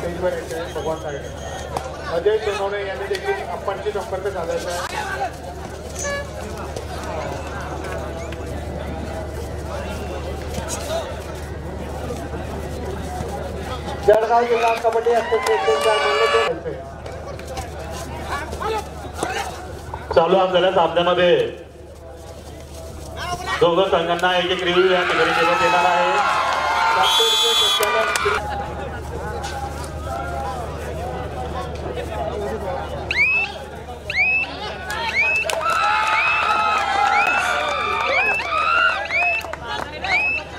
स्टेजवर यायचे आहे भगवान साहेब अजय सोनवणे यांनी देखील आपणशी संपर्क साधायचा आहे. जळगाव जिल्हा कबड्डी असोसिएशनच्या मान्यते चालू असलेल्या सामन्यामध्ये दोघं संघांना एक एक रिव्ह्यू या ठिकाणी देण्यात येणार आहे.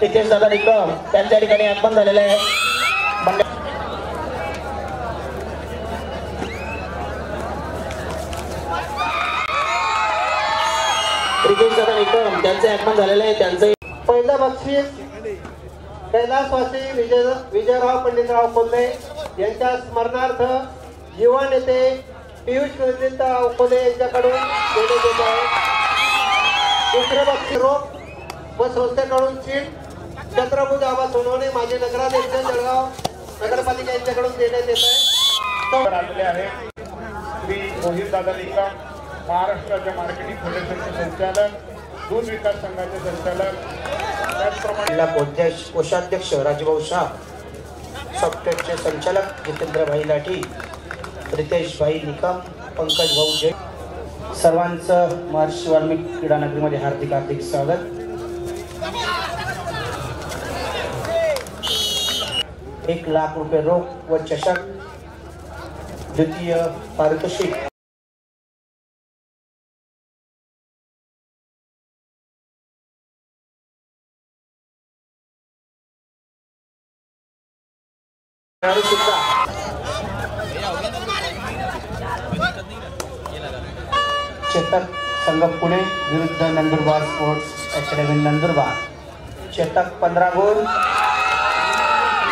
निकेश दादा निकम त्यांच्या ठिकाणी आगमन झालेलं आहे. निकेश दादा निकम त्यांचे आगमन झालेलं आहे. त्यांचं पहिलं बक्षीस कैलासवासी विजयराव पंडितराव कोल्हे यांच्या स्मरणार्थ युवा नेते पियुष पंडितराव कोल्हे यांच्याकडून देण्यात येत आहे. दुसरं बक्षीस रोप व संस्थेकडून चीट चंद्रभूज आबा सोनवणे माजी नगराध्यक्ष जळगाव नगरपालिका यांच्याकडून देण्यात येत आहे. आलेले आहे श्री मोहित दादा निकम महाराष्ट्राच्या मार्केटिंग फेडरेशनचे संचालक दूध विकास संघाचे संचालक त्याचप्रमाणे कोषाध्यक्ष राजभाऊ शाह सॉफ्टवेअरचे संचालक जितेंद्रभाई लाठी रितेश भाई निकम पंकज भाऊ जैन सर्वांचं महर्षी वाल्मिकी क्रीडा नगरीमध्ये हार्दिक हार्दिक स्वागत. ₹1,00,000 रोख व चषक द्वितीय पारितोषिक चेतक संघ पुणे विरुद्ध नंदुरबार स्पोर्ट्स अकॅडमी नंदुरबार. चेतक 15 गुण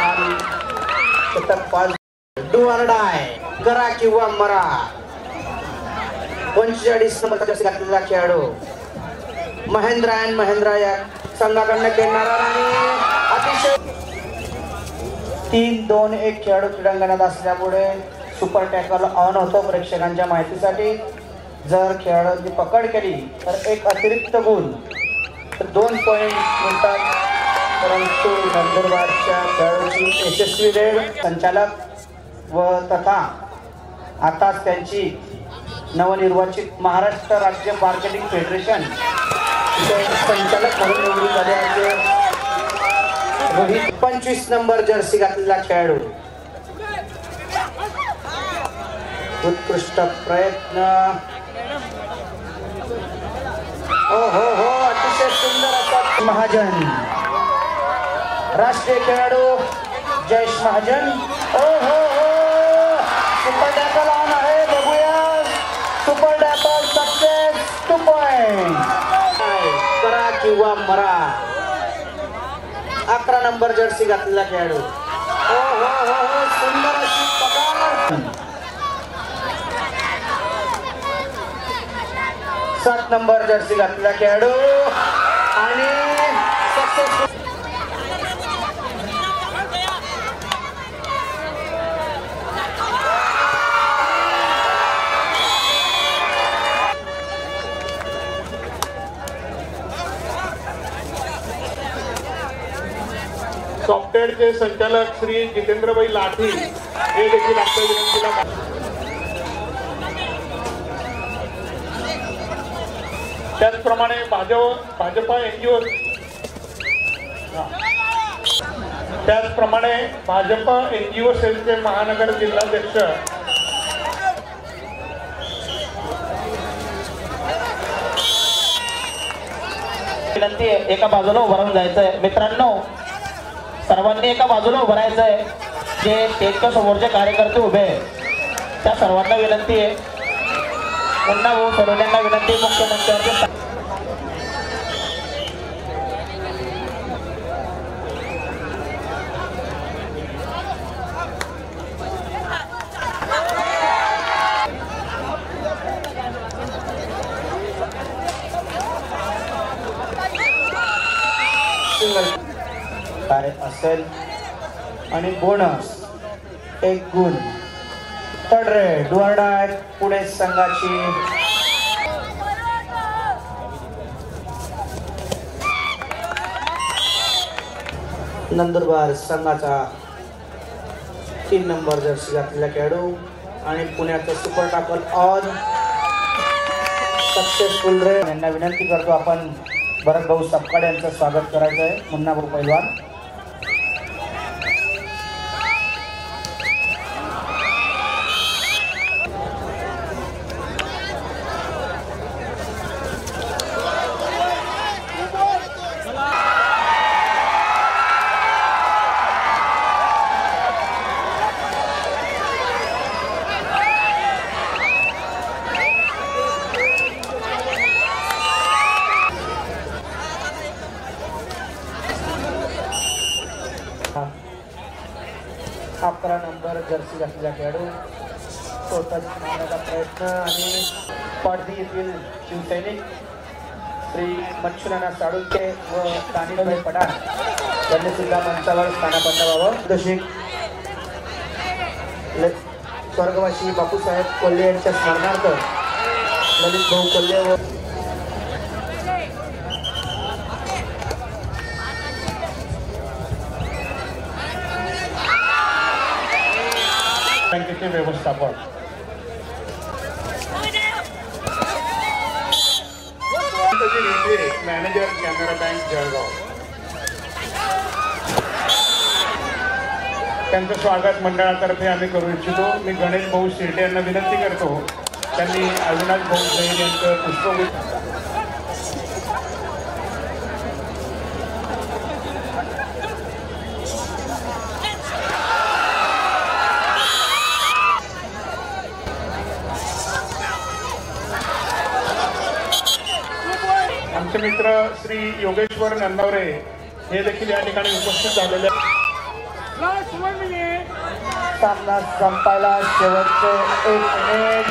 आणि चेतक 5. डू ऑर डाय करा किंवा मरा 45 नंबर जर्सी घातलेला खेळाडू महेंद्र अँड महेंद्र या संघाकडून खेळणारा आणि अतिशय 3-2-1 खेळाडू क्रीडांगणात असल्यामुळे सुपर टॅकल ऑन होतो. प्रेक्षकांच्या माहितीसाठी जर खेळाडूंनी पकड केली तर एक अतिरिक्त गुण तर 2 पॉईंट मिळतात. परंतु नंदुरबारच्या खेळाडूची यशस्वी रेड संचालक व तथा आताच त्यांची नवनिर्वाचित महाराष्ट्र राज्य मार्केटिंग फेडरेशन संचालक म्हणून निवडून झाले आहे. रोहित 25 नंबर जर्सी घातलेला खेळाडू उत्कृष्ट प्रयत्न. हो अतिशय सुंदर असा महाजन राष्ट्रीय खेळाडू जयेश महाजन. हो सुपर टॅकल ऑन आहे. बघूया सुपर टॅकल सक्सेस 2 पॉइंट. करा किंवा मरा 11 नंबर जर्सी घातलेला खेळाडू. हो सुंदर अशी पकड. 7 नंबर जर्सी घातलेला खेळाडू आणि सक्सेसफुल. सॉफ्टवेअरचे संचालक श्री जितेंद्रभाई लाठी हे देखील आपल्या विनंतीला त्याचप्रमाणे भाजपा एनजीओ सेलचे महानगर जिल्हाध्यक्ष विनंती आहे एका बाजूला उभं राहून जायचंय. मित्रांनो सर्वांनी एका बाजूला उभं राहायचंय. जे स्टेजच्या समोरचे कार्यकर्ते उभे आहेत त्या सर्वांना विनंती आहे. पुन्हा भाऊ सोनवण्यांना विनंती मुख्यमंत्र्यांच्या काय असेल आणि बोनस 1 गुण. थर्ड रेड डुअरडाय पुणे संघाची. नंदुरबार संघाचा 3 नंबर जर्सी घातलेला खेळाडू आणि पुण्याचं सुपर टाकल ऑन सक्सेसफुल रे. यांना विनंती करतो आपण भरत भाऊ सपकाळ यांचं स्वागत करायचं आहे. मुन्ना भाऊ पैलवान. हा 11 नंबर जर्सी घातलेला खेळाडू स्वतःच मारण्याचा प्रयत्न आणि पाडदी येथील शिवसैनिक श्री मच्छुनाना साळुंके व तानिभाई पठाण यांनी सुद्धा मंचावर स्थानापन्न व्हावं. तशी स्वर्गवासी बापूसाहेब कोल्हे यांच्या स्मरणार्थ ललित भाऊ कोल्हे व बँकेचे व्यवस्थापक मॅनेजर कॅनरा बँक जळगाव त्यांचं स्वागत मंडळातर्फे आम्ही करू इच्छितो. मी गणेश भाऊ शिर्डे यांना विनंती करतो त्यांनी अविनाश भाऊ जैन यांचं पुष्पगुच्छ आमचे मित्र श्री योगेश्वर नंदावरे हे देखील या ठिकाणी उपस्थित झालेले. सामना संपायला शेवटचे 1 मिनिट.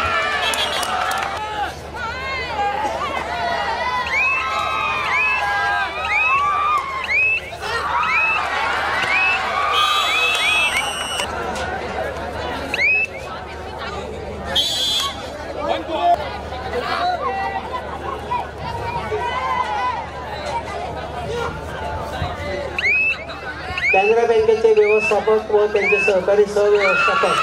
कॅनरा बँकेचे व्यवस्थापक व त्यांचे सहकारी सहव्यवस्थापक